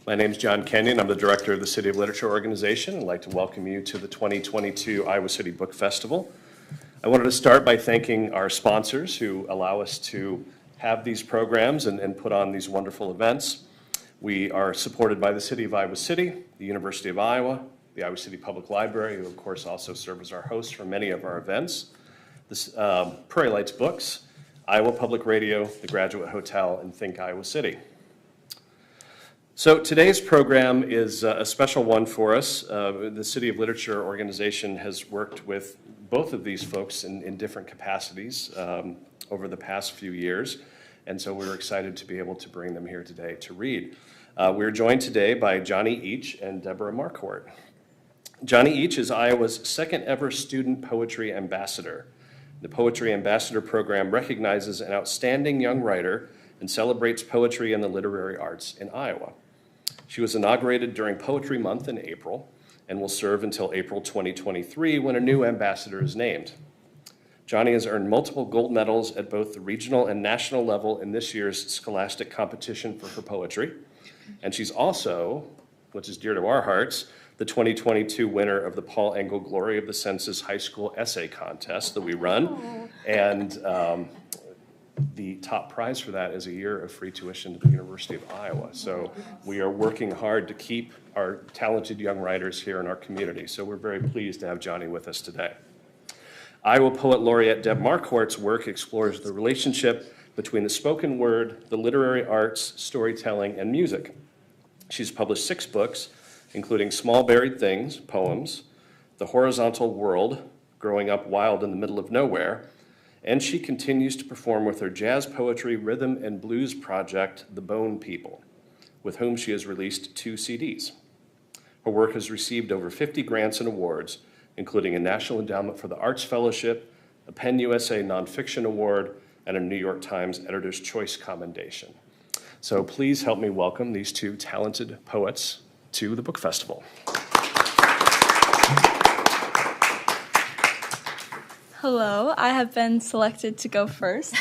My name is John Kenyon. I'm the director of the City of Literature organization. I'd like to welcome you to the 2022 Iowa City Book Festival. I wanted to start by thanking our sponsors who allow us to have these programs and put on these wonderful events. We are supported by the City of Iowa City, the University of Iowa, the Iowa City Public Library, who of course also serve as our host for many of our events, Prairie Lights Books, Iowa Public Radio, the Graduate Hotel, and Think Iowa City. So today's program is a special one for us. The City of Literature organization has worked with both of these folks in different capacities over the past few years, and so we're excited to be able to bring them here today to read. We're joined today by Johnnie Each and Debra Marquart. Johnnie Each is Iowa's second ever student poetry ambassador. The Poetry Ambassador Program recognizes an outstanding young writer and celebrates poetry and the literary arts in Iowa. She was inaugurated during Poetry Month in April and will serve until April 2023 when a new ambassador is named. Johnnie has earned multiple gold medals at both the regional and national level in this year's scholastic competition for her poetry. And she's also, which is dear to our hearts, the 2022 winner of the Paul Engel Glory of the Census High School Essay Contest that we run. And the top prize for that is a year of free tuition to the University of Iowa. So we are working hard to keep our talented young writers here in our community. So we're very pleased to have Johnnie with us today. Iowa poet laureate Deb Marquart's work explores the relationship between the spoken word, the literary arts, storytelling, and music. She's published 6 books, including Small Buried Things, poems, The Horizontal World, Growing Up Wild in the Middle of Nowhere, and she continues to perform with her jazz poetry, rhythm, and blues project, The Bone People, with whom she has released 2 CDs. Her work has received over 50 grants and awards, including a National Endowment for the Arts Fellowship, a PEN USA Nonfiction Award, and a New York Times Editor's Choice Commendation. So please help me welcome these 2 talented poets to the Book Festival. Hello, I have been selected to go first.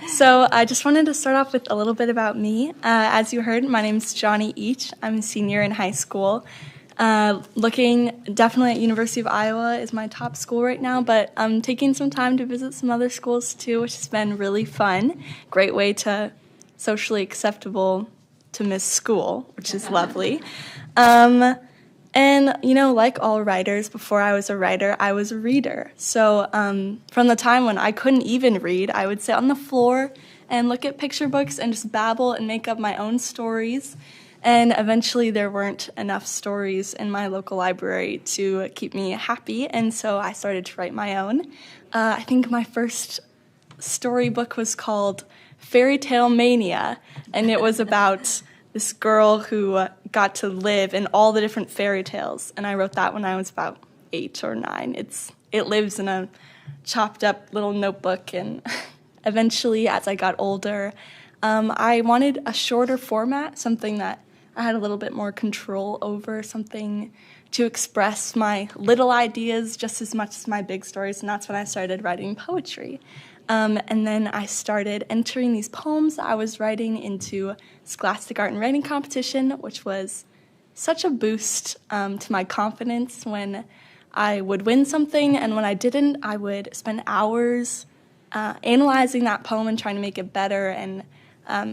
So I just wanted to start off with a little bit about me. As you heard, my name is Johnnie Each. I'm a senior in high school. Looking definitely at University of Iowa is my top school right now, but I'm taking some time to visit some other schools too, which has been really fun. Great way to socially acceptable to miss school, which is lovely. And, you know, like all writers, before I was a writer, I was a reader. So from the time when I couldn't even read, I would sit on the floor and look at picture books and just babble and make up my own stories. And eventually there weren't enough stories in my local library to keep me happy, and so I started to write my own. I think my first storybook was called Fairy Tale Mania, and it was about this girl who got to live in all the different fairy tales, and I wrote that when I was about 8 or 9. It lives in a chopped up little notebook, and eventually as I got older, I wanted a shorter format, something that I had a little bit more control over, something to express my little ideas just as much as my big stories, and that's when I started writing poetry. And then I started entering these poems I was writing into Scholastic Art and Writing Competition, which was such a boost to my confidence when I would win something, and when I didn't, I would spend hours analyzing that poem and trying to make it better. And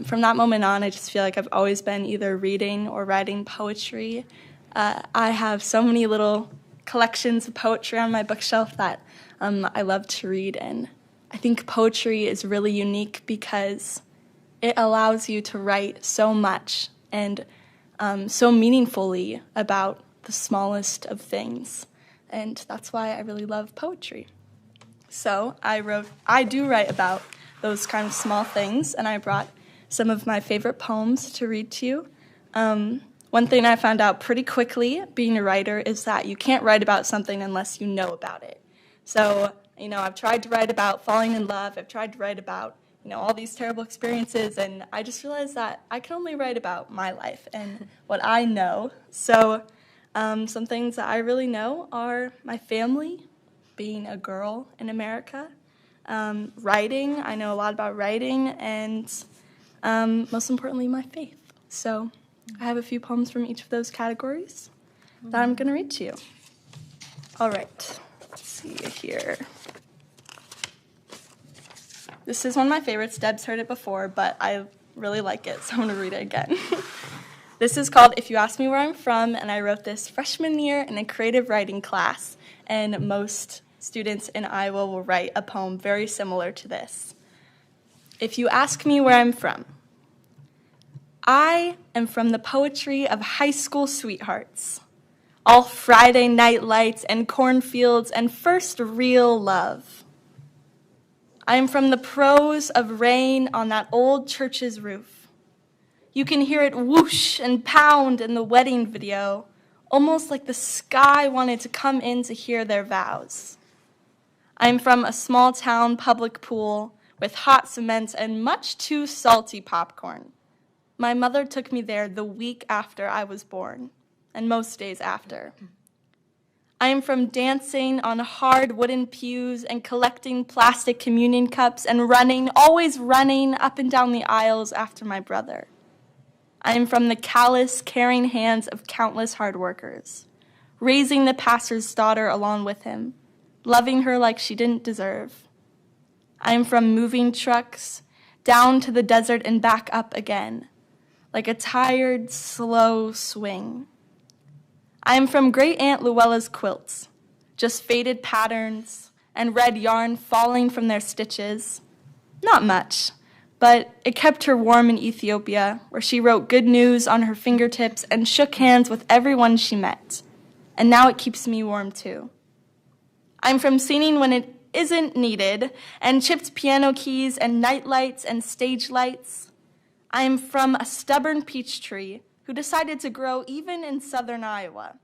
from that moment on, I just feel like I've always been either reading or writing poetry. I have so many little collections of poetry on my bookshelf that I love to read, and I think poetry is really unique because it allows you to write so much and so meaningfully about the smallest of things, and that's why I really love poetry. So I do write about those kind of small things, and I brought some of my favorite poems to read to you. One thing I found out pretty quickly being a writer is that you can't write about something unless you know about it. So, you know, I've tried to write about falling in love, I've tried to write about, you know, all these terrible experiences, and I just realized that I can only write about my life and what I know. So some things that I really know are my family, being a girl in America, writing, I know a lot about writing, and most importantly, my faith. So I have a few poems from each of those categories that I'm going to read to you. All right, let's see here. This is one of my favorites. Deb's heard it before, but I really like it, so I'm going to read it again. This is called If You Ask Me Where I'm From, and I wrote this freshman year in a creative writing class, and most students in Iowa will write a poem very similar to this. If you ask me where I'm from, I am from the poetry of high school sweethearts, all Friday night lights and cornfields and first real love. I am from the prose of rain on that old church's roof. You can hear it whoosh and pound in the wedding video, almost like the sky wanted to come in to hear their vows. I am from a small town public pool with hot cement and much too salty popcorn. My mother took me there the week after I was born, and most days after. I am from dancing on hard wooden pews and collecting plastic communion cups and running, always running up and down the aisles after my brother. I am from the callous, caring hands of countless hard workers, raising the pastor's daughter along with him, loving her like she didn't deserve. I am from moving trucks, down to the desert and back up again, like a tired, slow swing. I am from Great Aunt Luella's quilts, just faded patterns and red yarn falling from their stitches. Not much, but it kept her warm in Ethiopia, where she wrote good news on her fingertips and shook hands with everyone she met. And now it keeps me warm too. I'm from singing when it isn't needed, and chipped piano keys and night lights and stage lights. I am from a stubborn peach tree who decided to grow even in southern Iowa.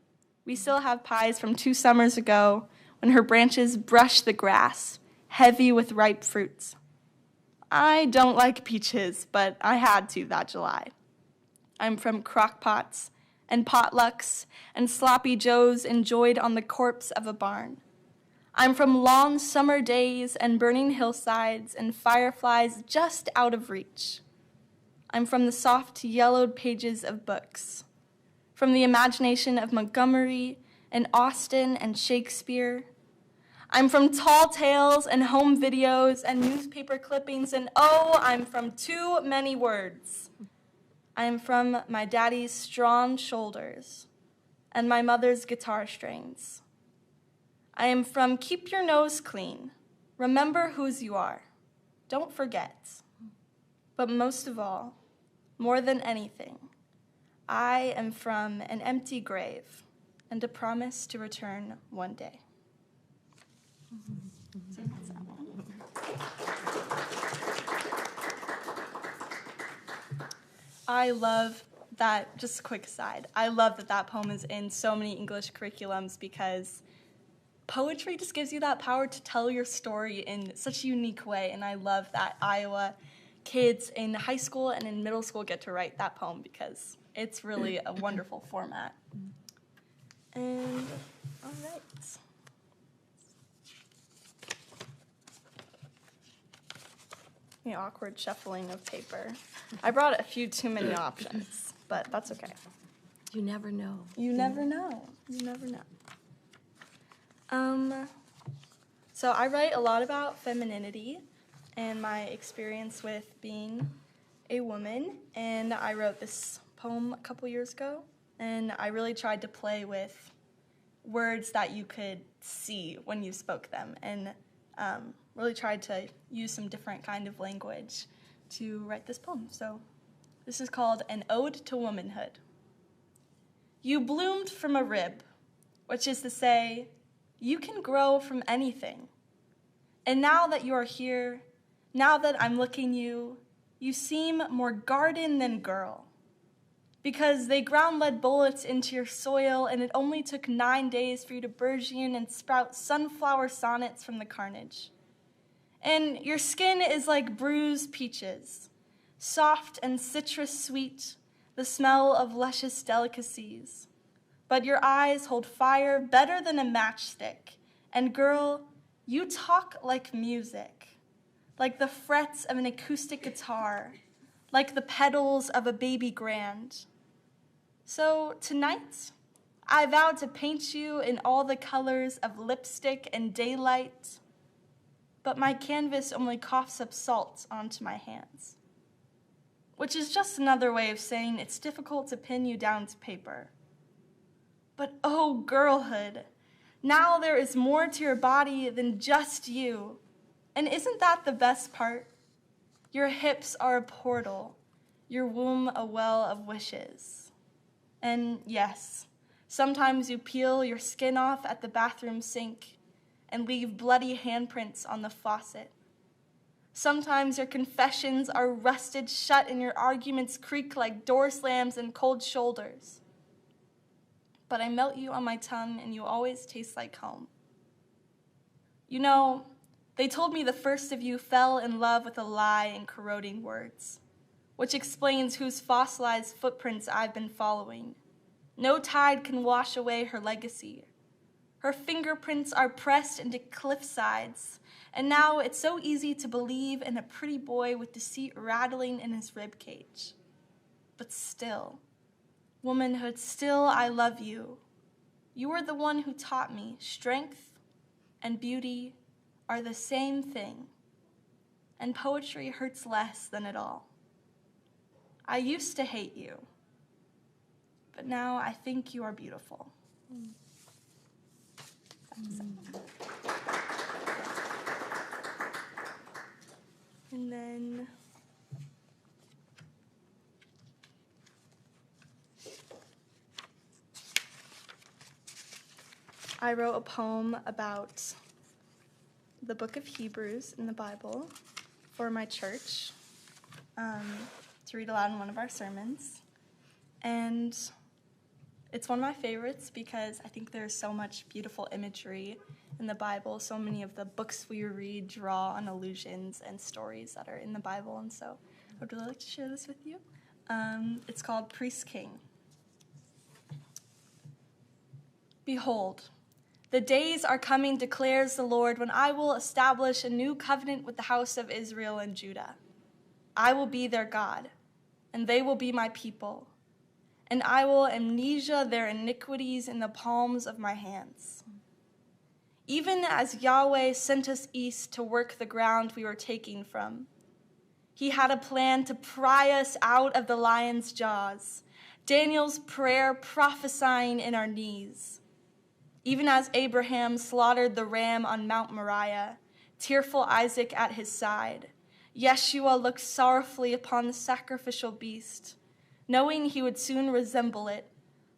We still have pies from 2 summers ago when her branches brush the grass, heavy with ripe fruits. I don't like peaches, but I had to that July. I'm from crockpots and potlucks and sloppy joes enjoyed on the corpse of a barn. I'm from long summer days and burning hillsides and fireflies just out of reach. I'm from the soft, yellowed pages of books, from the imagination of Montgomery and Austen and Shakespeare. I'm from tall tales and home videos and newspaper clippings, and oh, I'm from too many words. I am from my daddy's strong shoulders and my mother's guitar strings. I am from keep your nose clean, remember whose you are, don't forget. But most of all, more than anything, I am from an empty grave and a promise to return one day. So that's that one. I love that, just a quick aside, I love that that poem is in so many English curriculums because poetry just gives you that power to tell your story in such a unique way, and I love that Iowa kids in high school and in middle school get to write that poem because it's really a wonderful format. And, all right. The awkward shuffling of paper. I brought a few too many options, but that's okay. You never know. You never know. You never know. So I write a lot about femininity and my experience with being a woman, and I wrote this poem a couple years ago, and I really tried to play with words that you could see when you spoke them, and really tried to use some different kind of language to write this poem. So this is called An Ode to Womanhood. You bloomed from a rib, which is to say, you can grow from anything. And now that you are here, now that I'm looking you seem more garden than girl. Because they ground lead bullets into your soil, and it only took 9 days for you to burgeon and sprout sunflower sonnets from the carnage. And your skin is like bruised peaches, soft and citrus sweet, the smell of luscious delicacies. But your eyes hold fire better than a matchstick, and girl, you talk like music, like the frets of an acoustic guitar, like the pedals of a baby grand. So tonight, I vowed to paint you in all the colors of lipstick and daylight, but my canvas only coughs up salt onto my hands, which is just another way of saying it's difficult to pin you down to paper. But oh, girlhood, now there is more to your body than just you. And isn't that the best part? Your hips are a portal, your womb a well of wishes. And yes, sometimes you peel your skin off at the bathroom sink and leave bloody handprints on the faucet. Sometimes your confessions are rusted shut and your arguments creak like door slams and cold shoulders. But I melt you on my tongue and you always taste like home. You know, they told me the first of you fell in love with a lie and corroding words, which explains whose fossilized footprints I've been following. No tide can wash away her legacy. Her fingerprints are pressed into cliff sides, and now it's so easy to believe in a pretty boy with deceit rattling in his ribcage. But still, womanhood, still I love you. You are the one who taught me strength and beauty are the same thing, and poetry hurts less than it all. I used to hate you, but now I think you are beautiful. And then I wrote a poem about the book of Hebrews in the Bible for my church to read aloud in one of our sermons. And it's one of my favorites because I think there's so much beautiful imagery in the Bible. So many of the books we read draw on allusions and stories that are in the Bible. And so I would really like to share this with you. It's called Priest King. Behold, the days are coming, declares the Lord, when I will establish a new covenant with the house of Israel and Judah. I will be their God, and they will be my people, and I will amnesia their iniquities in the palms of my hands. Even as Yahweh sent us east to work the ground we were taking from, he had a plan to pry us out of the lion's jaws, Daniel's prayer prophesying in our knees. Even as Abraham slaughtered the ram on Mount Moriah, tearful Isaac at his side, Yeshua looked sorrowfully upon the sacrificial beast, knowing he would soon resemble it,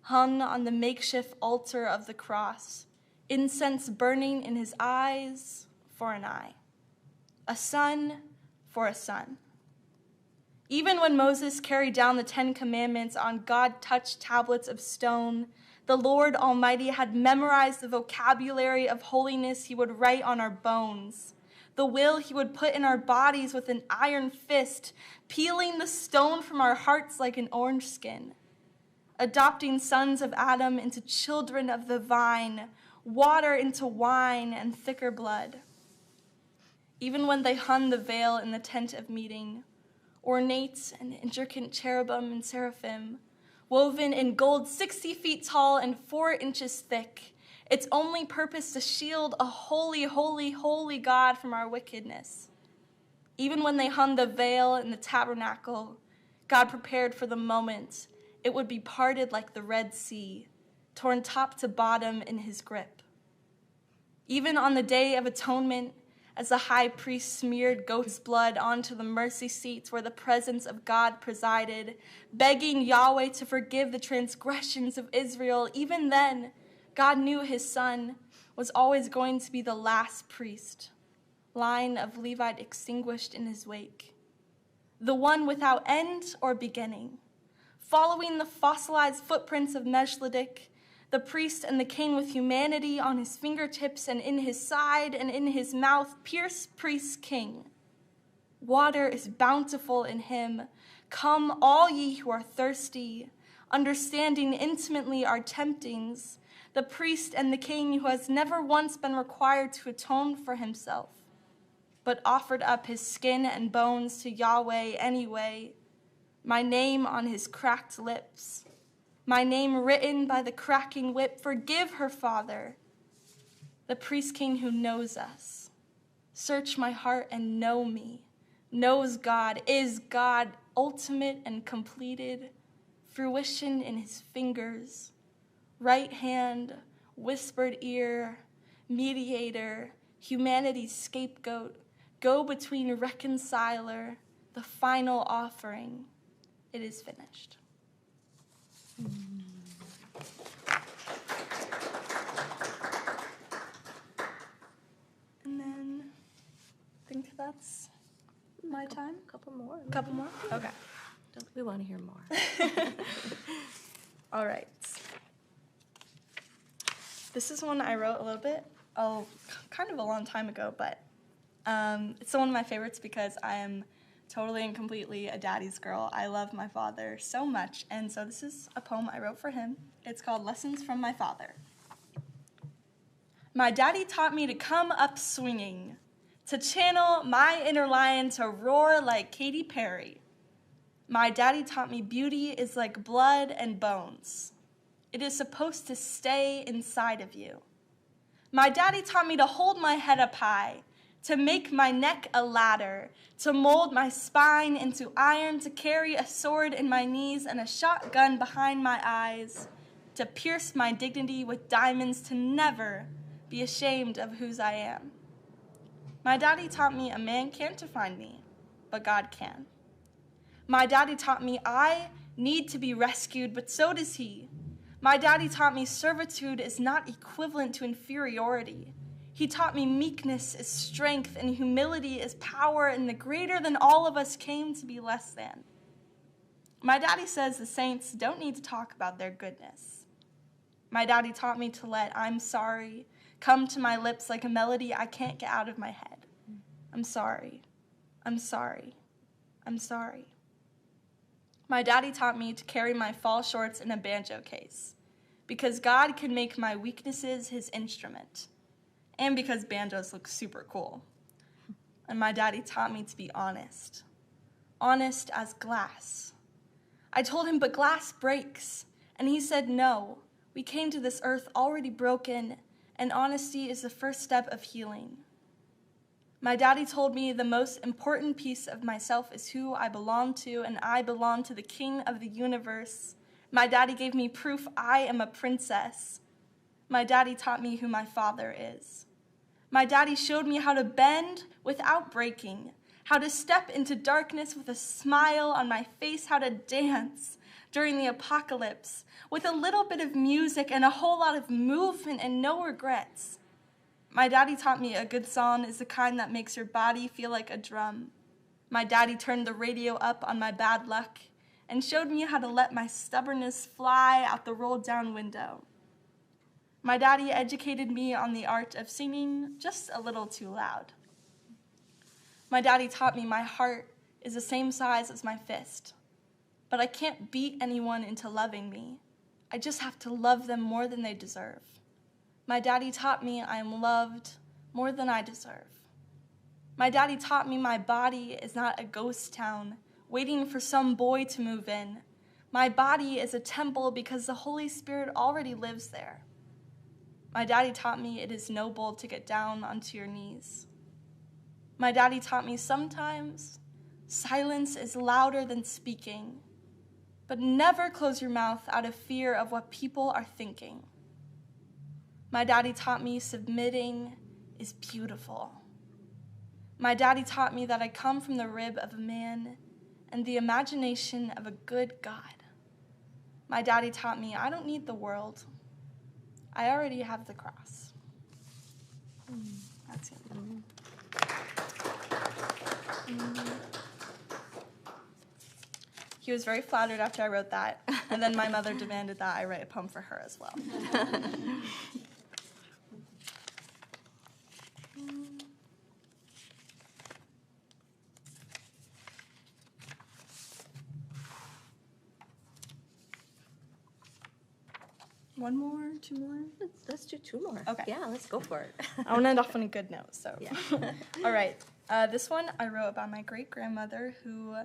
hung on the makeshift altar of the cross, incense burning in his eyes for an eye, a son for a son. Even when Moses carried down the 10 Commandments on God-touched tablets of stone, the Lord Almighty had memorized the vocabulary of holiness he would write on our bones, the will he would put in our bodies with an iron fist, peeling the stone from our hearts like an orange skin, adopting sons of Adam into children of the vine, water into wine and thicker blood. Even when they hung the veil in the tent of meeting, ornate and intricate cherubim and seraphim, woven in gold 60 feet tall and 4 inches thick, its only purpose to shield a holy, holy, holy God from our wickedness. Even when they hung the veil in the tabernacle, God prepared for the moment it would be parted like the Red Sea, torn top to bottom in his grip. Even on the Day of Atonement, as the high priest smeared goat's blood onto the mercy seats where the presence of God presided, begging Yahweh to forgive the transgressions of Israel, even then, God knew his son was always going to be the last priest, line of Levite extinguished in his wake, the one without end or beginning, following the fossilized footprints of Melchizedek, the priest and the king with humanity on his fingertips and in his side and in his mouth, pierce priest king. Water is bountiful in him. Come, all ye who are thirsty, understanding intimately our temptings, the priest and the king who has never once been required to atone for himself, but offered up his skin and bones to Yahweh anyway, my name on his cracked lips, My name written by the cracking whip, forgive her, Father. The priest king who knows us. Search my heart and know me. Knows God, is God, ultimate and completed. Fruition in his fingers. Right hand, whispered ear, mediator, humanity's scapegoat, go-between reconciler, the final offering. It is finished. And then I think that's my time. Couple more. Couple more? Okay. We want to hear more. All right. This is one I wrote a little bit, kind of a long time ago, but it's one of my favorites because I am totally and completely a daddy's girl. I love my father so much, and so this is a poem I wrote for him. It's called Lessons from My Father. My daddy taught me to come up swinging, to channel my inner lion to roar like Katy Perry. My daddy taught me beauty is like blood and bones. It is supposed to stay inside of you. My daddy taught me to hold my head up high, to make my neck a ladder, to mold my spine into iron, to carry a sword in my knees and a shotgun behind my eyes, to pierce my dignity with diamonds, to never be ashamed of whose I am. My daddy taught me a man can't define me, but God can. My daddy taught me I need to be rescued, but so does he. My daddy taught me servitude is not equivalent to inferiority. He taught me meekness is strength and humility is power, and the greater than all of us came to be less than. My daddy says the saints don't need to talk about their goodness. My daddy taught me to let I'm sorry come to my lips like a melody I can't get out of my head. I'm sorry. I'm sorry. I'm sorry. My daddy taught me to carry my fall shorts in a banjo case, because God can make my weaknesses his instrument, and because banjos look super cool. And my daddy taught me to be honest as glass. I told him, but glass breaks, and he said, no, we came to this earth already broken, and honesty is the first step of healing. My daddy told me the most important piece of myself is who I belong to, and I belong to the King of the universe. My daddy gave me proof I am a princess. My daddy taught me who my father is. My daddy showed me how to bend without breaking, how to step into darkness with a smile on my face, how to dance during the apocalypse with a little bit of music and a whole lot of movement and no regrets. My daddy taught me a good song is the kind that makes your body feel like a drum. My daddy turned the radio up on my bad luck and showed me how to let my stubbornness fly out the rolled down window. My daddy educated me on the art of singing just a little too loud. My daddy taught me my heart is the same size as my fist, but I can't beat anyone into loving me. I just have to love them more than they deserve. My daddy taught me I am loved more than I deserve. My daddy taught me my body is not a ghost town waiting for some boy to move in. My body is a temple because the Holy Spirit already lives there. My daddy taught me it is noble to get down onto your knees. My daddy taught me sometimes silence is louder than speaking, but never close your mouth out of fear of what people are thinking. My daddy taught me submitting is beautiful. My daddy taught me that I come from the rib of a man and the imagination of a good God. My daddy taught me I don't need the world. I already have the cross. That's it. He was very flattered after I wrote that, and then my mother demanded that I write a poem for her as well. One more, two more? Let's do two more. Okay. Yeah, let's go for it. I want to end off on a good note, so. Yeah. All right. This one I wrote about my great-grandmother who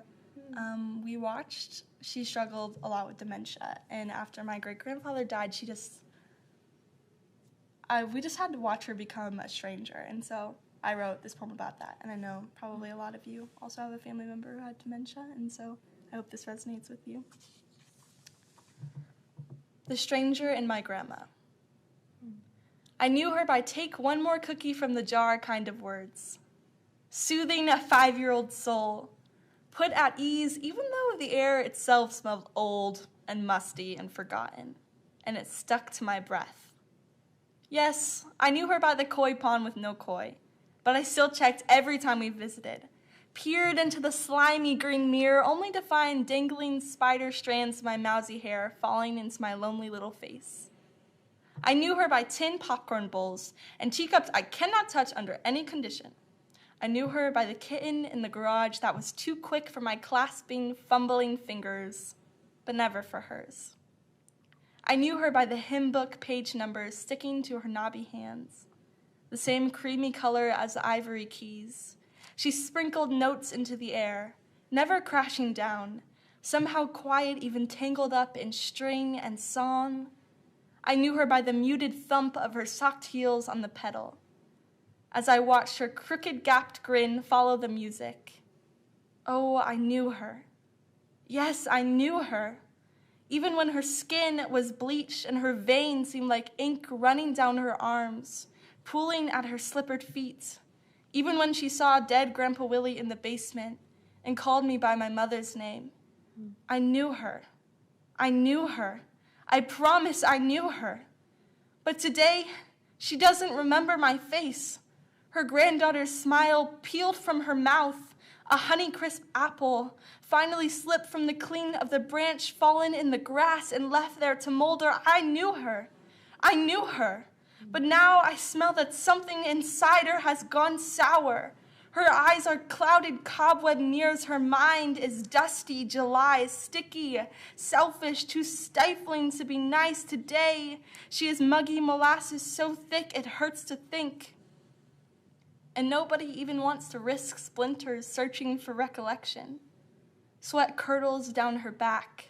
she struggled a lot with dementia. And after my great-grandfather died, we just had to watch her become a stranger. And so I wrote this poem about that. And I know probably a lot of you also have a family member who had dementia. And so I hope this resonates with you. The Stranger and My Grandma. I knew her by take one more cookie from the jar kind of words. Soothing a 5-year-old soul. Put at ease even though the air itself smelled old and musty and forgotten. And it stuck to my breath. Yes, I knew her by the koi pond with no koi. But I still checked every time we visited. Peered into the slimy green mirror only to find dangling spider strands of my mousy hair falling into my lonely little face. I knew her by tin popcorn bowls and teacups I cannot touch under any condition. I knew her by the kitten in the garage that was too quick for my clasping, fumbling fingers, but never for hers. I knew her by the hymn book page numbers sticking to her knobby hands, the same creamy color as the ivory keys. She sprinkled notes into the air, never crashing down, somehow quiet, even tangled up in string and song. I knew her by the muted thump of her socked heels on the pedal, as I watched her crooked, gapped grin follow the music. Oh, I knew her. Yes, I knew her. Even when her skin was bleached and her veins seemed like ink running down her arms, pooling at her slippered feet. Even when she saw dead Grandpa Willie in the basement and called me by my mother's name. I knew her. I knew her. I promise I knew her. But today, she doesn't remember my face. Her granddaughter's smile peeled from her mouth, a Honeycrisp apple finally slipped from the cling of the branch fallen in the grass and left there to molder. I knew her. I knew her. But now I smell that something inside her has gone sour. Her eyes are clouded cobweb mirrors. Her mind is dusty July, sticky, selfish, too stifling to be nice. Today, she is muggy molasses so thick it hurts to think. And nobody even wants to risk splinters searching for recollection. Sweat curdles down her back,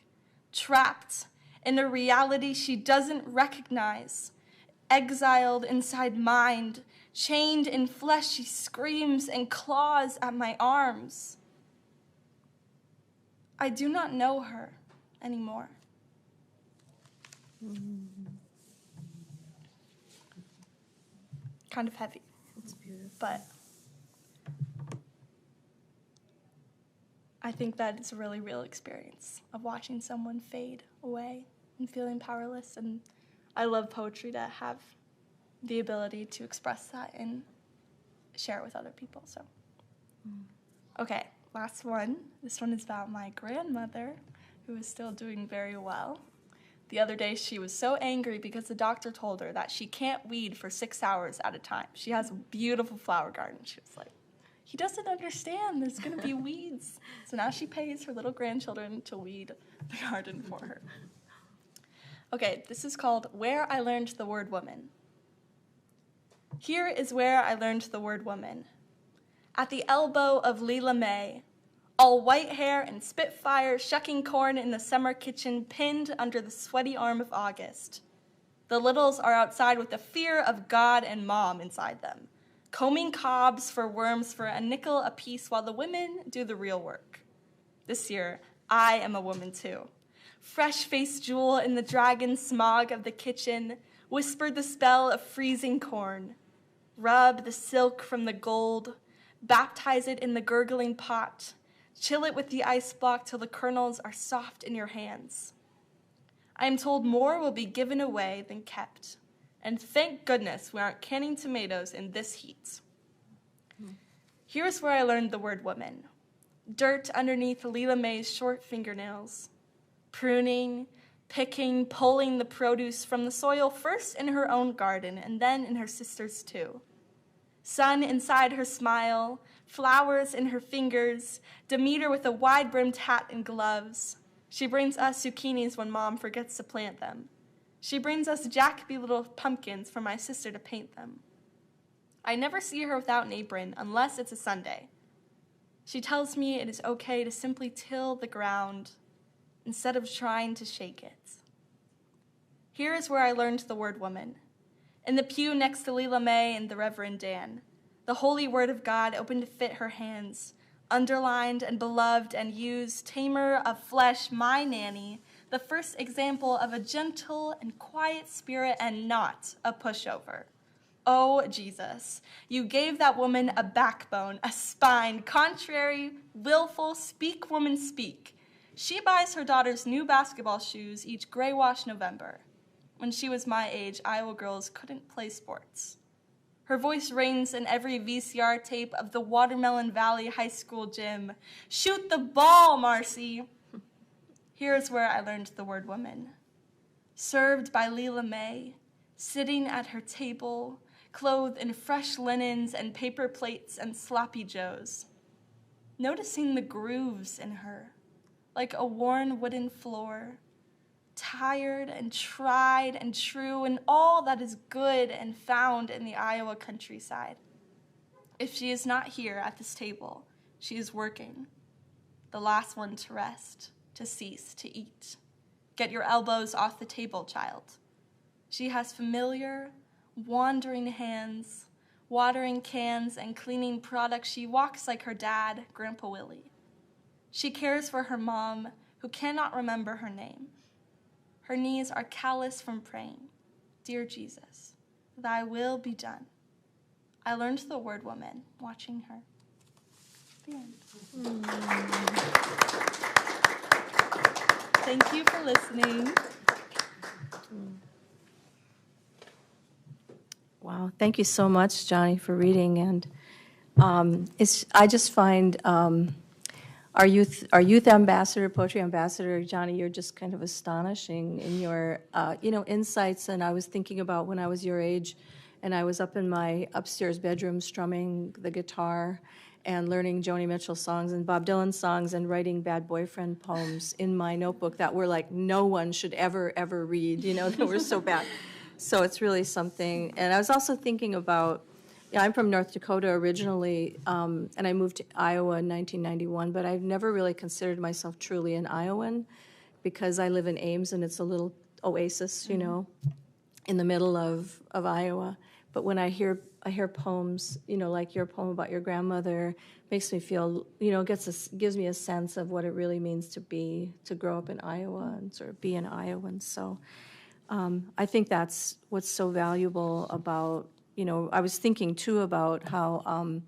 trapped in a reality she doesn't recognize. Exiled inside mind, chained in flesh, she screams and claws at my arms. I do not know her anymore. Kind of heavy. It's beautiful. But I think that it's a really real experience of watching someone fade away and feeling powerless. And I love poetry to have the ability to express that and share it with other people. So, okay, last one. This one is about my grandmother, who is still doing very well. The other day, she was so angry because the doctor told her that she can't weed for 6 hours at a time. She has a beautiful flower garden. She was like, he doesn't understand. There's going to be weeds. So now she pays her little grandchildren to weed the garden for her. Okay, this is called Where I Learned the Word Woman. Here is where I learned the word woman. At the elbow of Leela May, all white hair and spitfire, shucking corn in the summer kitchen, pinned under the sweaty arm of August. The littles are outside with the fear of God and Mom inside them, combing cobs for worms for a nickel apiece while the women do the real work. This year, I am a woman too. Fresh-faced jewel in the dragon smog of the kitchen, whispered the spell of freezing corn. Rub the silk from the gold, baptize it in the gurgling pot, chill it with the ice block till the kernels are soft in your hands. I am told more will be given away than kept, and thank goodness we aren't canning tomatoes in this heat. Here's where I learned the word woman. Dirt underneath Leela May's short fingernails. Pruning, picking, pulling the produce from the soil first in her own garden and then in her sister's too. Sun inside her smile, flowers in her fingers, Demeter with a wide-brimmed hat and gloves. She brings us zucchinis when Mom forgets to plant them. She brings us Jacoby little pumpkins for my sister to paint them. I never see her without an apron unless it's a Sunday. She tells me it is okay to simply till the ground instead of trying to shake it. Here is where I learned the word woman. In the pew next to Leela May and the Reverend Dan, the holy word of God opened to fit her hands, underlined and beloved and used, tamer of flesh, my nanny, the first example of a gentle and quiet spirit and not a pushover. Oh, Jesus, you gave that woman a backbone, a spine, contrary, willful, speak, woman, speak. She buys her daughters new basketball shoes each gray wash November. When she was my age, Iowa girls couldn't play sports. Her voice reigns in every VCR tape of the Watermelon Valley High School gym. Shoot the ball, Marcy. Here's where I learned the word woman. Served by Leela May, sitting at her table, clothed in fresh linens and paper plates and sloppy joes. Noticing the grooves in her, like a worn wooden floor, tired and tried and true and all that is good and found in the Iowa countryside. If she is not here at this table, she is working, the last one to rest, to cease, to eat. Get your elbows off the table, child. She has familiar, wandering hands, watering cans and cleaning products. She walks like her dad, Grandpa Willie. She cares for her mom, who cannot remember her name. Her knees are callous from praying. Dear Jesus, thy will be done. I learned the word woman watching her. The end. Thank you for listening. Wow, thank you so much, Johnnie, for reading. And I just find our youth ambassador, poetry ambassador, Johnnie, you're just kind of astonishing in your insights. And I was thinking about when I was your age, and I was up in my upstairs bedroom strumming the guitar and learning Joni Mitchell songs and Bob Dylan songs and writing bad boyfriend poems in my notebook that were like no one should ever read. They were so bad. So it's really something. And I was also thinking about, I'm from North Dakota originally, and I moved to Iowa in 1991, but I've never really considered myself truly an Iowan because I live in Ames, and it's a little oasis, in the middle of Iowa. But when I hear poems, like your poem about your grandmother, makes me feel, gives me a sense of what it really means to grow up in Iowa and sort of be an Iowan. So I think that's what's so valuable about, I was thinking too about how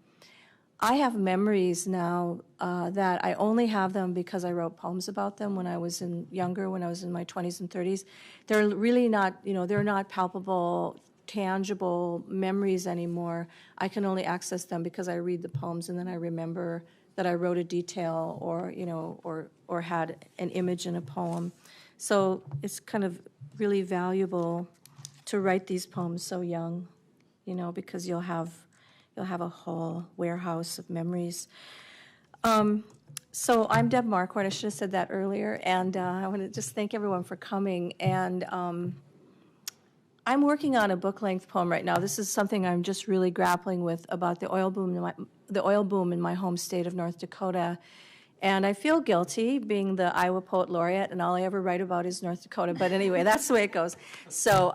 I have memories now that I only have them because I wrote poems about them when I was younger, when I was in my 20s and 30s. They're really not, they're not palpable, tangible memories anymore. I can only access them because I read the poems and then I remember that I wrote a detail or had an image in a poem. So it's kind of really valuable to write these poems so young, because you'll have a whole warehouse of memories. So I'm Deb Marquart. I should have said that earlier, and I want to just thank everyone for coming. And I'm working on a book-length poem right now. This is something I'm just really grappling with about the oil boom in my home state of North Dakota. And I feel guilty being the Iowa Poet Laureate, and all I ever write about is North Dakota. But anyway, that's the way it goes. So,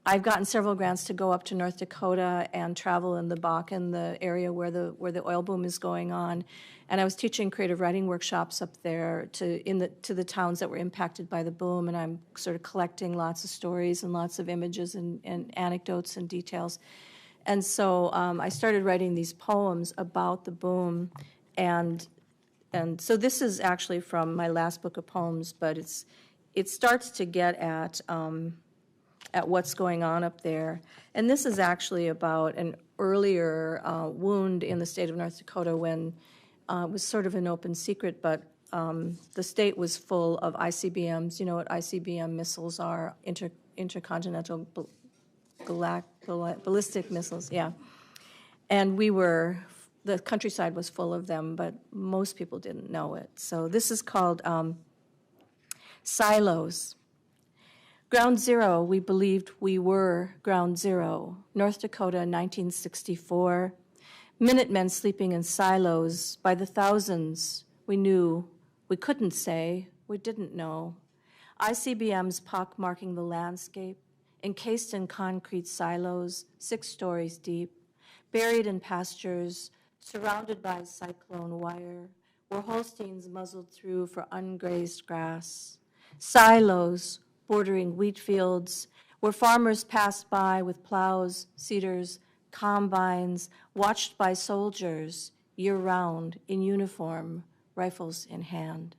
I've gotten several grants to go up to North Dakota and travel in the Bakken, the area where the oil boom is going on. And I was teaching creative writing workshops up there to the towns that were impacted by the boom. And I'm sort of collecting lots of stories and lots of images and anecdotes and details. And so I started writing these poems about the boom, and so this is actually from my last book of poems, but it starts to get at what's going on up there. And this is actually about an earlier wound in the state of North Dakota when it was sort of an open secret, but the state was full of ICBMs. You know what ICBM missiles are, intercontinental ballistic missiles, yeah. And the countryside was full of them, but most people didn't know it. So this is called Silos. Ground Zero, we believed we were Ground Zero. North Dakota, 1964. Minutemen sleeping in silos by the thousands. We knew, we couldn't say, we didn't know. ICBMs pockmarking the landscape, encased in concrete silos, 6 stories deep, buried in pastures, surrounded by cyclone wire, where Holsteins muzzled through for ungrazed grass. Silos bordering wheat fields, where farmers passed by with plows, seeders, combines, watched by soldiers year-round in uniform, rifles in hand.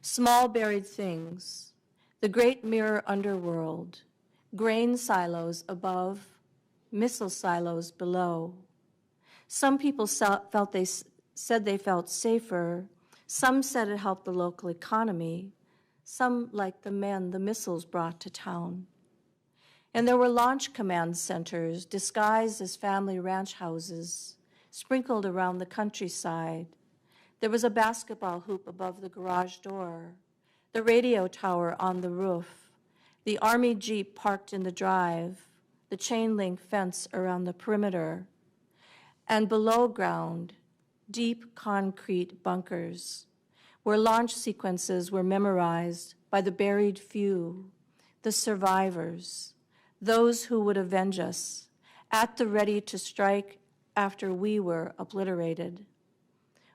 Small buried things, the great mirror underworld, grain silos above, missile silos below. Some people said they felt safer. Some said it helped the local economy. Some like the men the missiles brought to town. And there were launch command centers disguised as family ranch houses, sprinkled around the countryside. There was a basketball hoop above the garage door, the radio tower on the roof, the Army Jeep parked in the drive, the chain link fence around the perimeter, and below ground, deep concrete bunkers, where launch sequences were memorized by the buried few, the survivors, those who would avenge us, at the ready to strike after we were obliterated.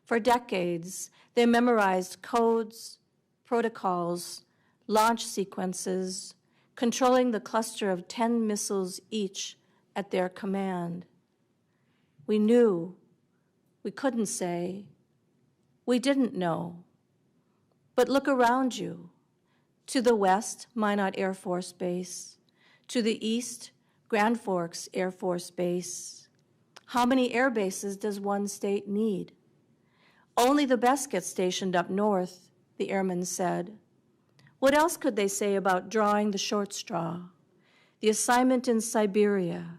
For decades, they memorized codes, protocols, launch sequences, controlling the cluster of 10 missiles each at their command. We knew, we couldn't say, we didn't know. But look around you. To the west, Minot Air Force Base. To the east, Grand Forks Air Force Base. How many air bases does one state need? Only the best get stationed up north, the airman said. What else could they say about drawing the short straw? The assignment in Siberia.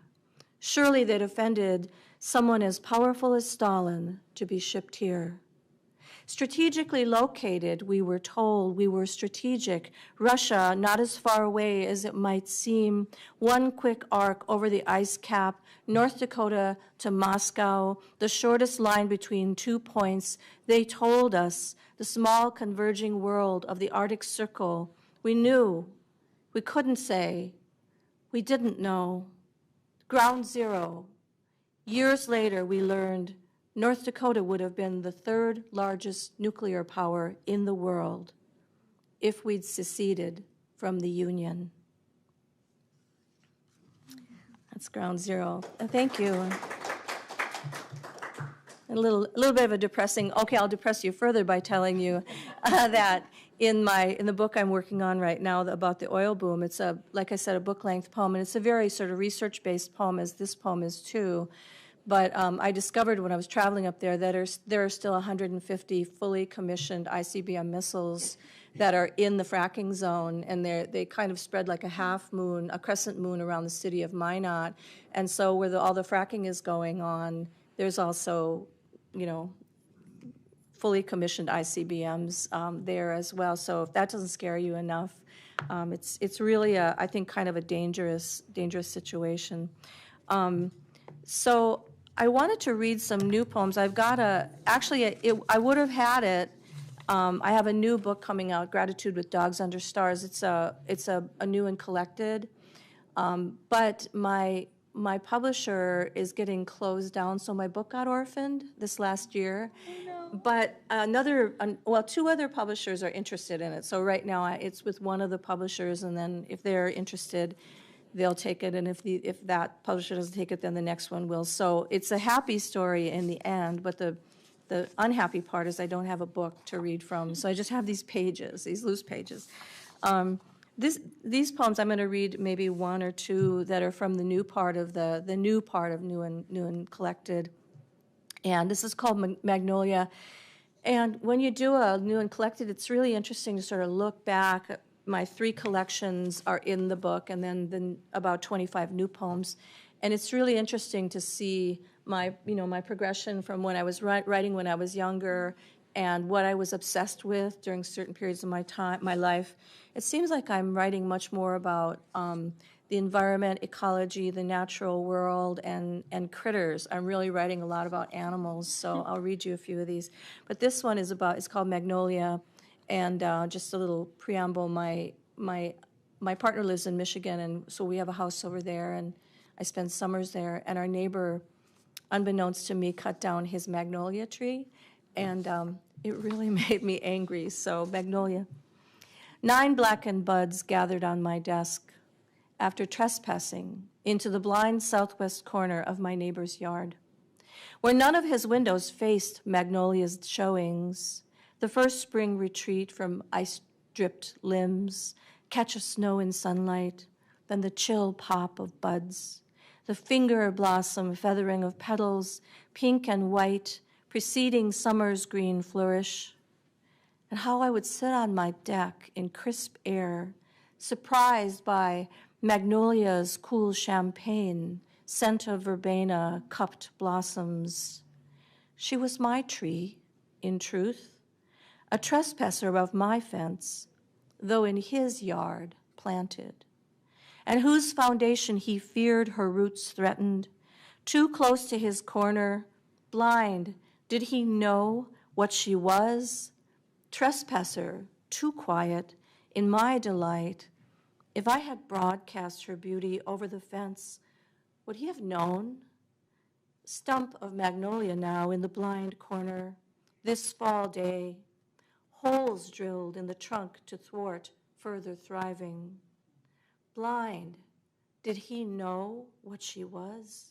Surely they'd offended someone as powerful as Stalin to be shipped here. Strategically located, we were told we were strategic. Russia, not as far away as it might seem, one quick arc over the ice cap, North Dakota to Moscow, the shortest line between 2 points. They told us, the small converging world of the Arctic Circle. We knew, we couldn't say, we didn't know. Ground zero. Years later, we learned North Dakota would have been the 3rd largest nuclear power in the world if we'd seceded from the Union. That's ground zero. Thank you. A little bit of a depressing, okay, I'll depress you further by telling you that in the book I'm working on right now about the oil boom, it's like I said, a book-length poem, and it's a very sort of research-based poem, as this poem is too. But I discovered when I was traveling up there that there are still 150 fully commissioned ICBM missiles that are in the fracking zone, and they kind of spread like a half moon, a crescent moon around the city of Minot. And so where all the fracking is going on, there's also, fully commissioned ICBMs there as well. So if that doesn't scare you enough, it's really I think kind of a dangerous situation. So I wanted to read some new poems. I've got I would have had it. I have a new book coming out, Gratitude with Dogs Under Stars. It's a new and collected, but my publisher is getting closed down, so my book got orphaned this last year. Oh, no. But 2 other publishers are interested in it. So right now it's with one of the publishers, and then if they're interested, they'll take it, and if that publisher doesn't take it, then the next one will. So it's a happy story in the end, but the unhappy part is I don't have a book to read from, so I just have these pages, these loose pages. These poems, I'm going to read maybe 1 or 2 that are from the new part of New and Collected, and this is called Magnolia. And when you do a New and Collected, it's really interesting to sort of look back. My 3 collections are in the book, and then about 25 new poems. And it's really interesting to see my progression from when I was writing when I was younger and what I was obsessed with during certain periods of my life. It seems like I'm writing much more about the environment, ecology, the natural world, and critters. I'm really writing a lot about animals, so I'll read you a few of these. But this one is it's called Magnolia, and just a little preamble. My partner lives in Michigan, and so we have a house over there, and I spend summers there. And our neighbor, unbeknownst to me, cut down his magnolia tree, and it really made me angry. So Magnolia. 9 blackened buds gathered on my desk after trespassing into the blind southwest corner of my neighbor's yard, where none of his windows faced Magnolia's showings, the first spring retreat from ice-dripped limbs, catch of snow in sunlight, then the chill pop of buds, the finger blossom feathering of petals, pink and white, preceding summer's green flourish, and how I would sit on my deck in crisp air, surprised by magnolia's cool champagne, scent of verbena, cupped blossoms. She was my tree, in truth, a trespasser above my fence, though in his yard planted, and whose foundation he feared her roots threatened. Too close to his corner, blind, did he know what she was? Trespasser, too quiet, in my delight. If I had broadcast her beauty over the fence, would he have known? Stump of magnolia now in the blind corner, this fall day, holes drilled in the trunk to thwart further thriving. Blind, did he know what she was?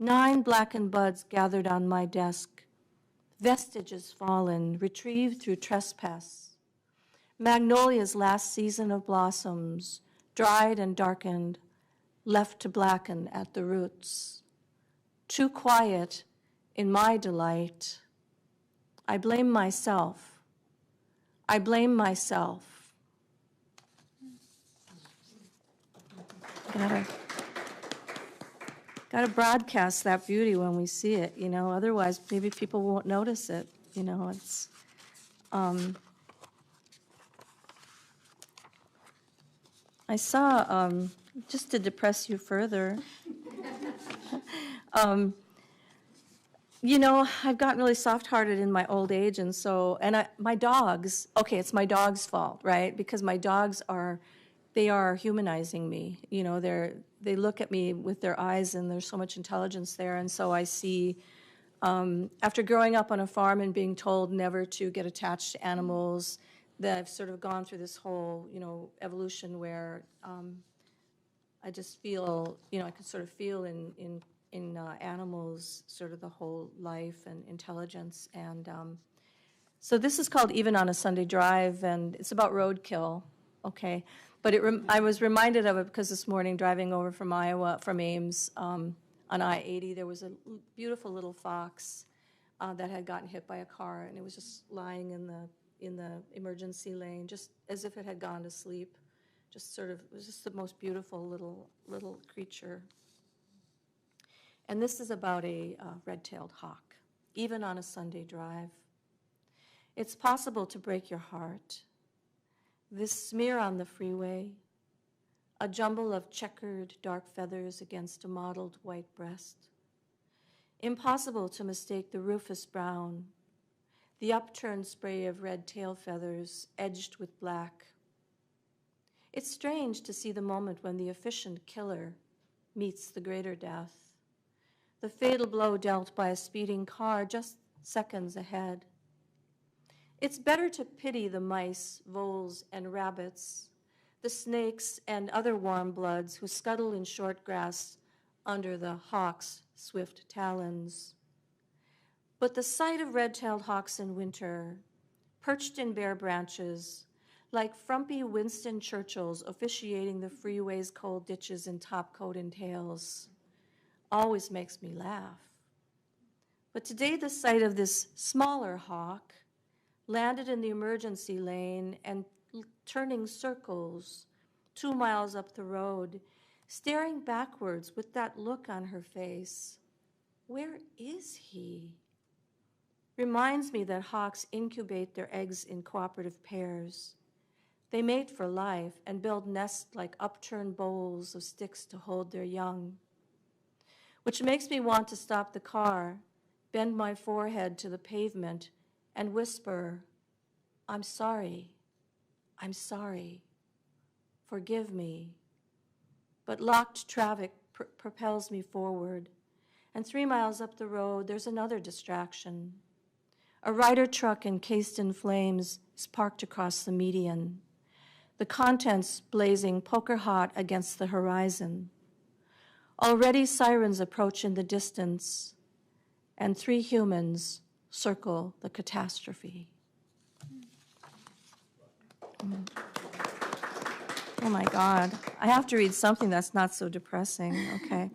9 blackened buds gathered on my desk, vestiges fallen, retrieved through trespass. Magnolia's last season of blossoms, dried and darkened, left to blacken at the roots. Too quiet in my delight. I blame myself. I blame myself. Gotta broadcast that beauty when we see it, otherwise maybe people won't notice it, it's, I saw, just to depress you further, I've gotten really soft-hearted in my old age, and so, my dogs, okay, it's my dog's fault, right? Because my dogs they are humanizing me. They look at me with their eyes, and there's so much intelligence there, and so I see, after growing up on a farm and being told never to get attached to animals, that I've sort of gone through this whole, evolution where I just feel, I can sort of feel in animals sort of the whole life and intelligence. And so this is called Even on a Sunday Drive, and it's about roadkill, okay? But I was reminded of it because this morning driving over from Iowa, from Ames, on I-80, there was a beautiful little fox that had gotten hit by a car, and it was just lying in the emergency lane, just as if it had gone to sleep. It was just the most beautiful little creature. And this is about a red-tailed hawk, even on a Sunday drive. It's possible to break your heart. This smear on the freeway, a jumble of checkered dark feathers against a mottled white breast. Impossible to mistake the rufous brown, the upturned spray of red tail feathers edged with black. It's strange to see the moment when the efficient killer meets the greater death, the fatal blow dealt by a speeding car just seconds ahead. It's better to pity the mice, voles, and rabbits, the snakes and other warm bloods who scuttle in short grass under the hawk's swift talons. But the sight of red-tailed hawks in winter, perched in bare branches, like frumpy Winston Churchills officiating the freeway's cold ditches in topcoat and tails, always makes me laugh. But today the sight of this smaller hawk landed in the emergency lane and turning circles 2 miles up the road, staring backwards with that look on her face. Where is he? Reminds me that hawks incubate their eggs in cooperative pairs. They mate for life and build nests like upturned bowls of sticks to hold their young, which makes me want to stop the car, bend my forehead to the pavement, and whisper, I'm sorry, forgive me. But locked traffic propels me forward, and 3 miles up the road, there's another distraction. A Ryder truck encased in flames is parked across the median, the contents blazing poker hot against the horizon. Already sirens approach in the distance, and 3 humans circle the catastrophe. Oh my God, I have to read something that's not so depressing, okay.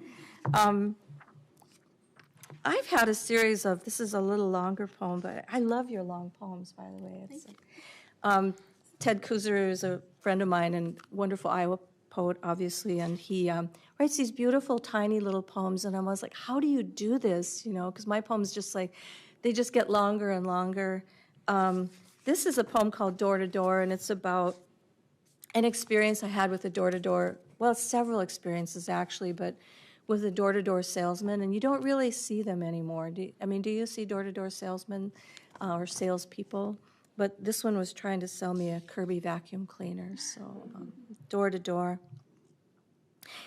I've had a series of, this is a little longer poem, but I love your long poems, by the way. Ted Kuzer is a friend of mine and wonderful Iowa poet, obviously, and he writes these beautiful, tiny little poems, and I was like, how do you do this, you know, because my poems just like, they just get longer and longer. This is a poem called Door to Door, and it's about an experience I had with a door-to-door, well, several experiences actually, but with a door-to-door salesman, and you don't really see them anymore. Do you see door-to-door salesmen or salespeople? But this one was trying to sell me a Kirby vacuum cleaner, so door-to-door.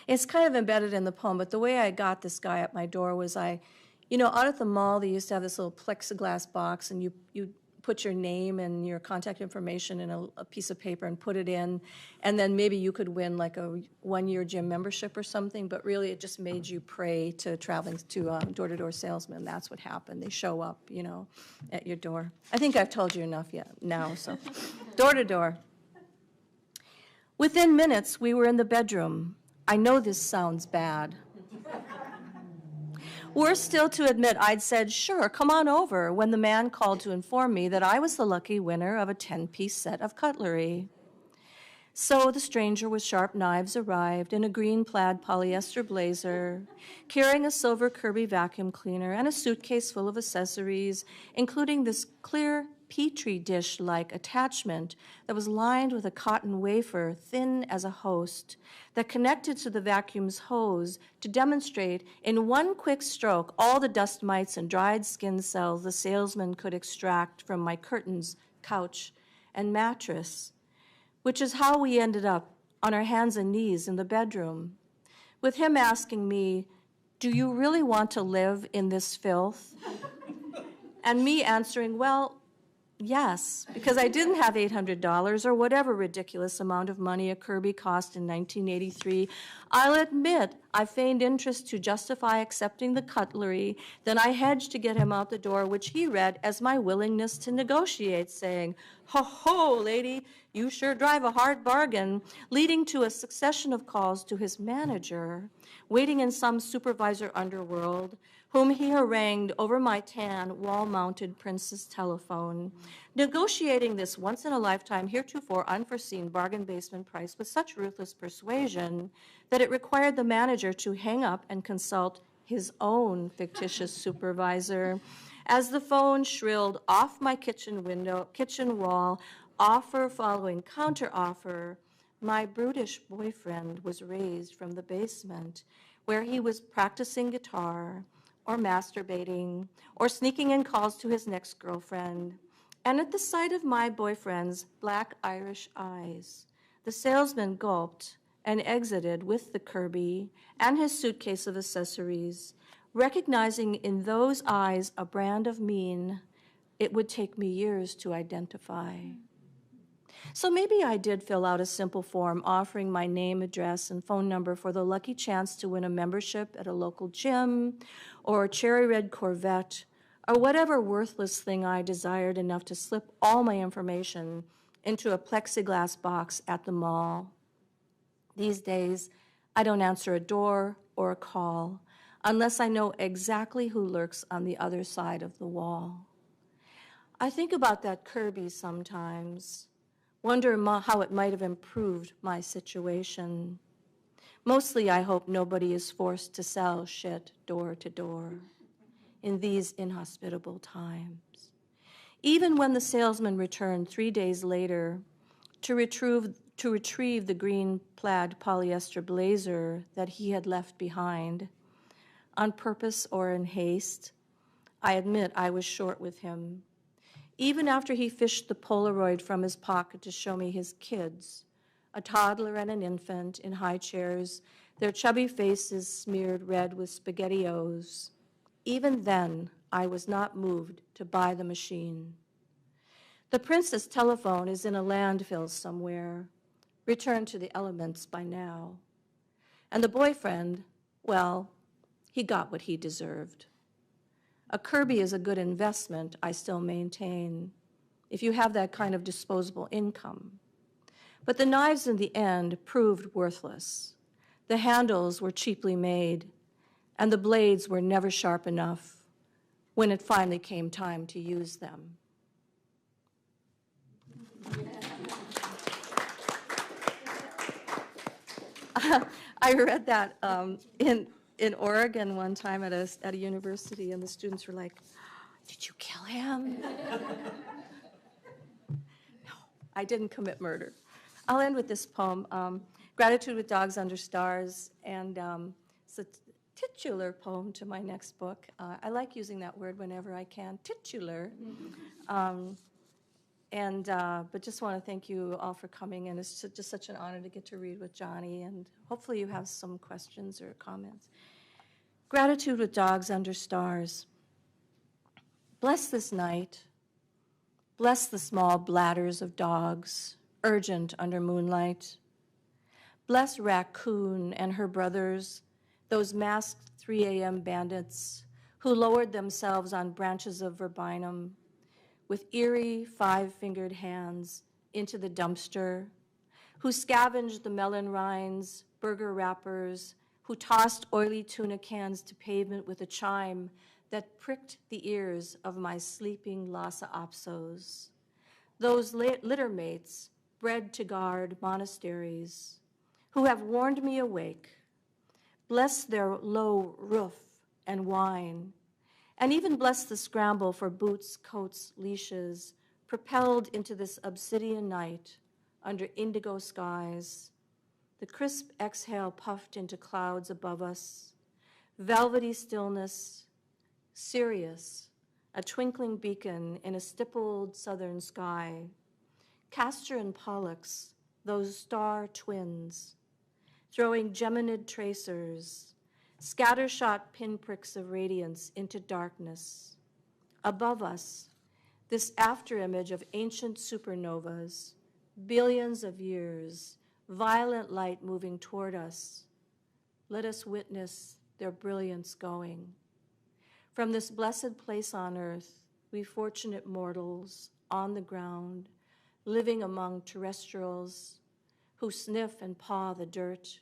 It's kind of embedded in the poem, but the way I got this guy at my door was out at the mall, they used to have this little plexiglass box, and you put your name and your contact information in a piece of paper and put it in, and then maybe you could win like a 1-year gym membership or something, but really it just made you prey to traveling to door-to-door salesmen. That's what happened. They show up, at your door. I think I've told you enough now, so door-to-door. Within minutes, we were in the bedroom. I know this sounds bad. Worse still to admit I'd said, sure, come on over, when the man called to inform me that I was the lucky winner of a 10-piece set of cutlery. So the stranger with sharp knives arrived in a green plaid polyester blazer, carrying a silver Kirby vacuum cleaner and a suitcase full of accessories, including this clear Petri dish-like attachment that was lined with a cotton wafer thin as a host that connected to the vacuum's hose to demonstrate in one quick stroke all the dust mites and dried skin cells the salesman could extract from my curtains, couch, and mattress, which is how we ended up on our hands and knees in the bedroom, with him asking me, do you really want to live in this filth? And me answering, well, yes, because I didn't have $800 or whatever ridiculous amount of money a Kirby cost in 1983. I'll admit I feigned interest to justify accepting the cutlery. Then I hedged to get him out the door, which he read as my willingness to negotiate, saying, ho, ho, lady, you sure drive a hard bargain, leading to a succession of calls to his manager, waiting in some supervisor underworld, whom he harangued over my tan, wall-mounted Princess telephone, negotiating this once-in-a-lifetime, heretofore unforeseen bargain basement price with such ruthless persuasion that it required the manager to hang up and consult his own fictitious supervisor as the phone shrilled off my kitchen wall, offer following counteroffer. My brutish boyfriend was raised from the basement where he was practicing guitar or masturbating or sneaking in calls to his next girlfriend. And at the sight of my boyfriend's black Irish eyes, the salesman gulped and exited with the Kirby and his suitcase of accessories, recognizing in those eyes a brand of mean it would take me years to identify. So maybe I did fill out a simple form offering my name, address, and phone number for the lucky chance to win a membership at a local gym or a cherry red Corvette or whatever worthless thing I desired enough to slip all my information into a plexiglass box at the mall. These days, I don't answer a door or a call unless I know exactly who lurks on the other side of the wall. I think about that Kirby sometimes, wonder how it might have improved my situation. Mostly, I hope nobody is forced to sell shit door to door in these inhospitable times. Even when the salesman returned 3 days later, to retrieve the green plaid polyester blazer that he had left behind. On purpose or in haste, I admit I was short with him. Even after he fished the Polaroid from his pocket to show me his kids, a toddler and an infant in high chairs, their chubby faces smeared red with SpaghettiOs. Even then, I was not moved to buy the machine. The Princess telephone is in a landfill somewhere, returned to the elements by now. And the boyfriend, well, he got what he deserved. A Kirby is a good investment, I still maintain, if you have that kind of disposable income. But the knives in the end proved worthless. The handles were cheaply made, and the blades were never sharp enough when it finally came time to use them. I read that in Oregon one time at a university, and the students were like, "Did you kill him?" No, I didn't commit murder. I'll end with this poem, Gratitude with Dogs Under Stars, and it's a titular poem to my next book. I like using that word whenever I can, titular. But just want to thank you all for coming, and it's just such an honor to get to read with Johnnie, and hopefully you have some questions or comments. Gratitude with Dogs Under Stars. Bless this night. Bless the small bladders of dogs, urgent under moonlight. Bless Raccoon and her brothers, those masked 3 a.m. bandits who lowered themselves on branches of verbinum with eerie 5-fingered hands into the dumpster, who scavenged the melon rinds, burger wrappers, who tossed oily tuna cans to pavement with a chime that pricked the ears of my sleeping Lhasa Apsos. Those litter mates bred to guard monasteries, who have warned me awake. Bless their low roof and wine, and even bless the scramble for boots, coats, leashes, propelled into this obsidian night under indigo skies. The crisp exhale puffed into clouds above us, velvety stillness, Sirius, a twinkling beacon in a stippled southern sky. Castor and Pollux, those star twins, throwing geminid tracers, scattershot pinpricks of radiance into darkness. Above us, this afterimage of ancient supernovas, billions of years, violent light moving toward us. Let us witness their brilliance going. From this blessed place on earth, we fortunate mortals on the ground, living among terrestrials who sniff and paw the dirt,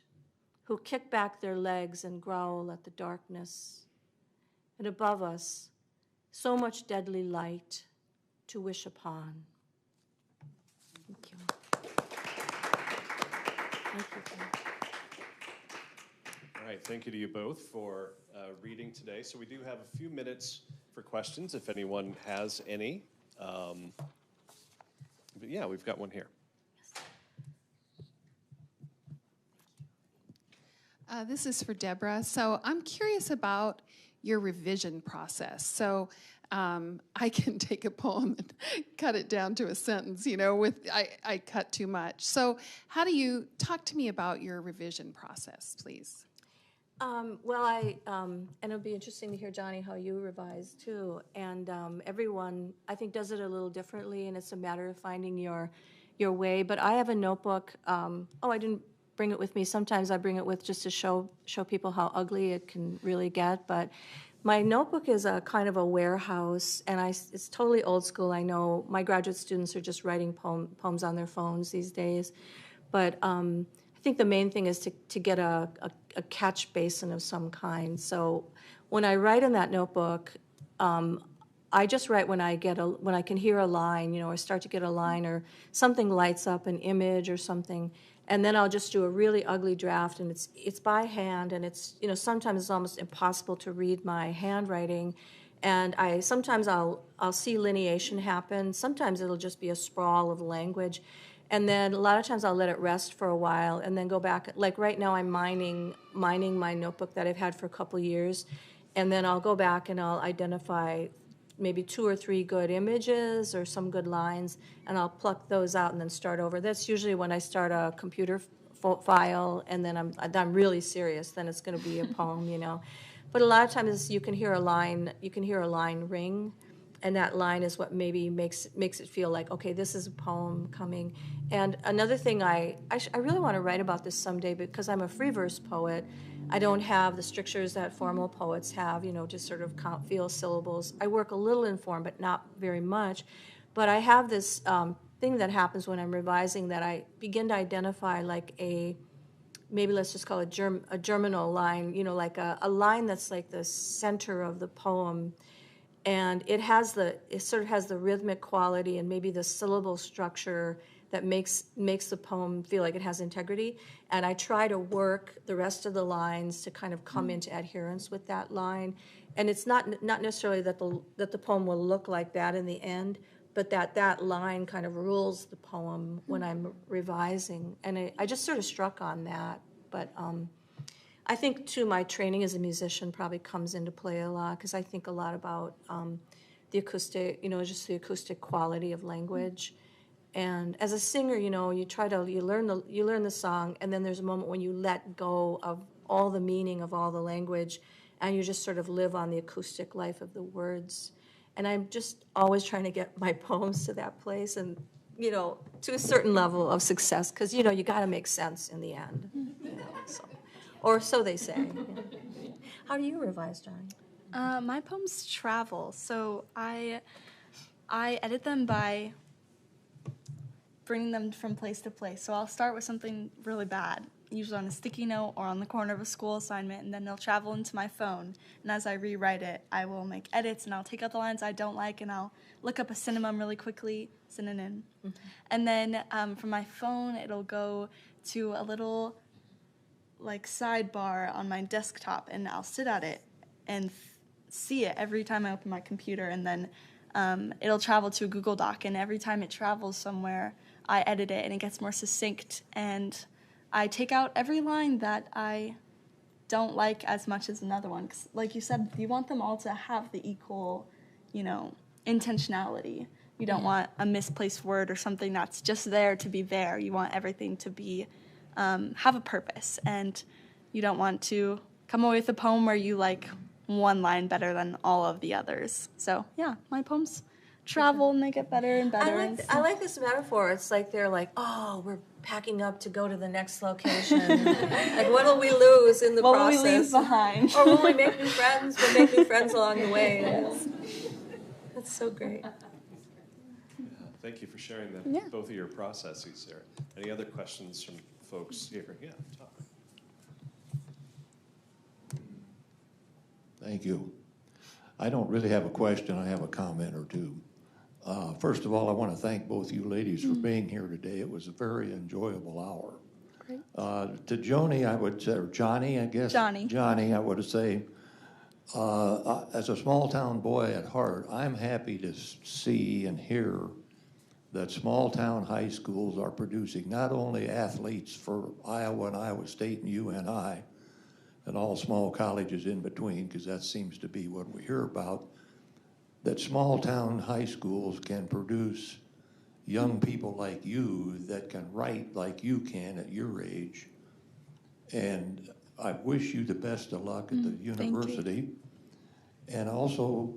who kick back their legs and growl at the darkness. And above us, so much deadly light to wish upon. Thank you. Thank you. All right, thank you to you both for reading today. So we do have a few minutes for questions, if anyone has any. But yeah, we've got one here. This is for Deborah. So I'm curious about your revision process. So I can take a poem and cut it down to a sentence, I cut too much. So how do you talk to me about your revision process, please? And it'll be interesting to hear, Johnnie, how you revise too. And everyone, I think, does it a little differently, and it's a matter of finding your way. But I have a notebook. I didn't bring it with me. Sometimes I bring it with just to show people how ugly it can really get. But my notebook is a kind of a warehouse, and it's totally old school. I know my graduate students are just writing poems on their phones these days. But I think the main thing is to get a catch basin of some kind. So when I write in that notebook, I just write when I can hear a line, or start to get a line, or something lights up, an image or something, and then I'll just do a really ugly draft, and it's by hand, and it's sometimes it's almost impossible to read my handwriting, and sometimes I'll see lineation happen. Sometimes it'll just be a sprawl of language. And then a lot of times I'll let it rest for a while and then go back. Like right now I'm mining my notebook that I've had for a couple years. And then I'll go back and I'll identify maybe 2 or 3 good images or some good lines, and I'll pluck those out and then start over. That's usually when I start a computer file, and then I'm really serious. Then it's going to be a poem, you know. But a lot of times you can hear a line ring, and that line is what maybe makes it feel like, okay, this is a poem coming. And another thing, I really want to write about this someday because I'm a free verse poet. I don't have the strictures that formal poets have, you know, just sort of count, feel syllables. I work a little in form, but not very much. But I have this thing that happens when I'm revising that I begin to identify like maybe let's just call it a germinal line, you know, like a line that's like the center of the poem. And it sort of has the rhythmic quality and maybe the syllable structure that makes the poem feel like it has integrity. And I try to work the rest of the lines to kind of come into adherence with that line. And it's not necessarily that the poem will look like that in the end, but that line kind of rules the poem when I'm revising. And I just sort of struck on that. But I think, too, my training as a musician probably comes into play a lot because I think a lot about the acoustic, you know, just the acoustic quality of language. And as a singer, you know, you learn the song, and then there's a moment when you let go of all the meaning of all the language, and you just sort of live on the acoustic life of the words. And I'm just always trying to get my poems to that place, and you know, to a certain level of success, because you know you got to make sense in the end. You know, so. Or so they say. Yeah. How do you revise, Johnny? My poems travel, so I edit them by bringing them from place to place. So I'll start with something really bad, usually on a sticky note or on the corner of a school assignment, and then they'll travel into my phone. And as I rewrite it, I will make edits, and I'll take out the lines I don't like, and I'll look up a synonym really quickly, synonym. Mm-hmm. And then from my phone, it'll go to a little like sidebar on my desktop, and I'll sit at it and see it every time I open my computer, and then it'll travel to a Google Doc, and every time it travels somewhere, I edit it, and it gets more succinct, and I take out every line that I don't like as much as another one, 'cause like you said, you want them all to have the equal, you know, intentionality. You don't want a misplaced word or something that's just there to be there. You want everything to be have a purpose, and you don't want to come away with a poem where you like one line better than all of the others. So yeah, my poems travel and they get better and better. I like this metaphor. It's like they're like, oh, we're packing up to go to the next location. Like, what will we lose in the what process? What will we leave behind? Or will we make new friends? We'll make new friends along the way. That's so great. Thank you for sharing both of your processes there. Any other questions from folks here? Yeah, Tom. Thank you. I don't really have a question. I have a comment or two. First of all, I want to thank both you ladies for being here today. It was a very enjoyable hour. Great. To Johnnie, I would say, or Johnnie, I guess. Johnnie, I would say, as a small town boy at heart, I'm happy to see and hear that small town high schools are producing not only athletes for Iowa and Iowa State and UNI, and all small colleges in between, because that seems to be what we hear about, that small town high schools can produce young people like you that can write like you can at your age. And I wish you the best of luck at the university. And also,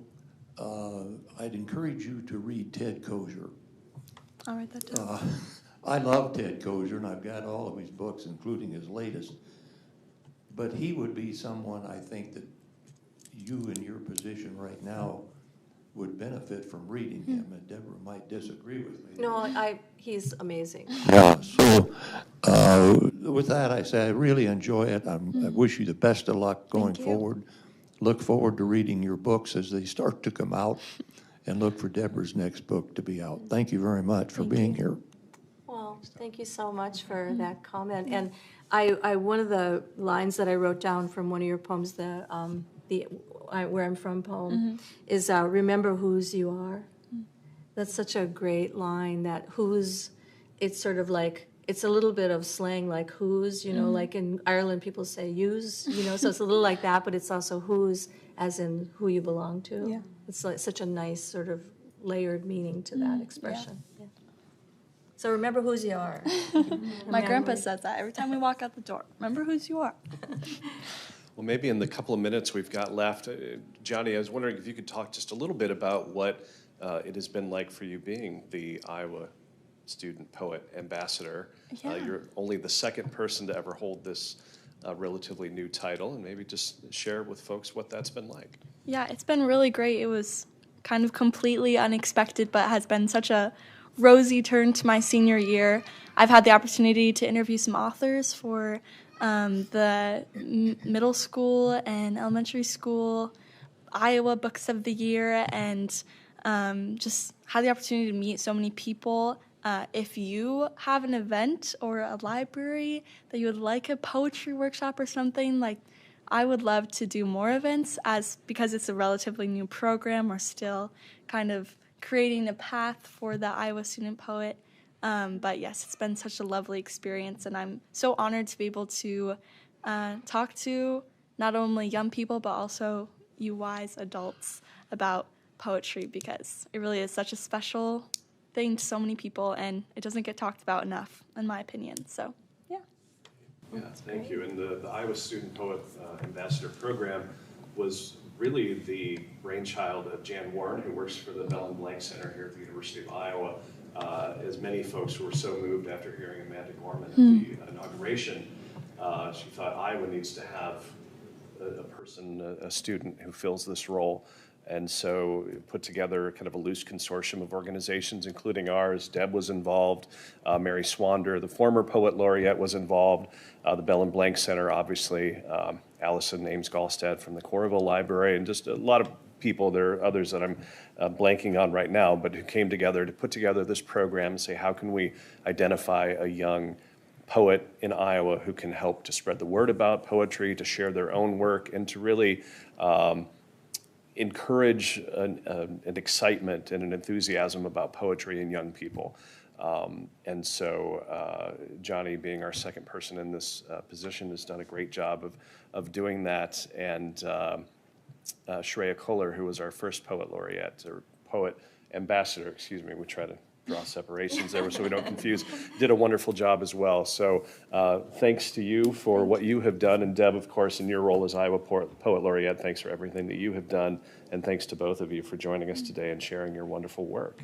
I'd encourage you to read Ted Kosher. I'll write that down. I love Ted Kosher, and I've got all of his books, including his latest. But he would be someone I think that you in your position right now would benefit from reading him, and Deborah might disagree with me. No, he's amazing. Yeah, so with that, I say I really enjoy it. I wish you the best of luck going forward. Look forward to reading your books as they start to come out, and look for Deborah's next book to be out. Thank you very much for being here. Well, thank you so much for that comment. And I one of the lines that I wrote down from one of your poems, the Where I'm From poem, is remember whose you are. That's such a great line, that whose it's sort of like, it's a little bit of slang like who's, you know, like in Ireland people say yous, you know, so it's a little like that, but it's also who's as in who you belong to. Yeah. It's like such a nice sort of layered meaning to that expression. Yeah. So remember whose you are. My grandpa says that every time we walk out the door. Remember whose you are. Well, maybe in the couple of minutes we've got left, Johnnie, I was wondering if you could talk just a little bit about what it has been like for you being the Iowa Student Poet Ambassador. Yeah. You're only the second person to ever hold this relatively new title, and maybe just share with folks what that's been like. Yeah, it's been really great. It was kind of completely unexpected, but has been such a rosy turn to my senior year. I've had the opportunity to interview some authors for the middle school and elementary school Iowa Books of the Year, and just had the opportunity to meet so many people. If you have an event or a library that you would like a poetry workshop or something, like, I would love to do more events, because it's a relatively new program. We're still kind of creating a path for the Iowa Student Poet. But yes, it's been such a lovely experience, and I'm so honored to be able to talk to not only young people, but also you wise adults about poetry, because it really is such a special thing to so many people, and it doesn't get talked about enough, in my opinion. So, yeah. Yeah, thank you. And the Iowa Student Poet Ambassador Program was really the brainchild of Jan Warren, who works for the Bell and Blank Center here at the University of Iowa. As many folks were so moved after hearing Amanda Gorman at the inauguration, she thought Iowa needs to have a person, a student who fills this role. And so put together kind of a loose consortium of organizations, including ours. Deb was involved, Mary Swander, the former poet laureate, was involved, the Bell and Blank Center, obviously, Allison Ames Gallstad from the Coralville Library, and just a lot of people. There are others that I'm blanking on right now, but who came together to put together this program and say, how can we identify a young poet in Iowa who can help to spread the word about poetry, to share their own work, and to really encourage an excitement and an enthusiasm about poetry in young people. And so Johnnie, being our second person in this position, has done a great job of doing that. And Shreya Kohler, who was our first poet laureate, or poet ambassador, excuse me, we try to draw separations there so we don't confuse, did a wonderful job as well. So thanks to you for what you have done, and Deb, of course, in your role as Iowa Poet Laureate, thanks for everything that you have done, and thanks to both of you for joining us today and sharing your wonderful work.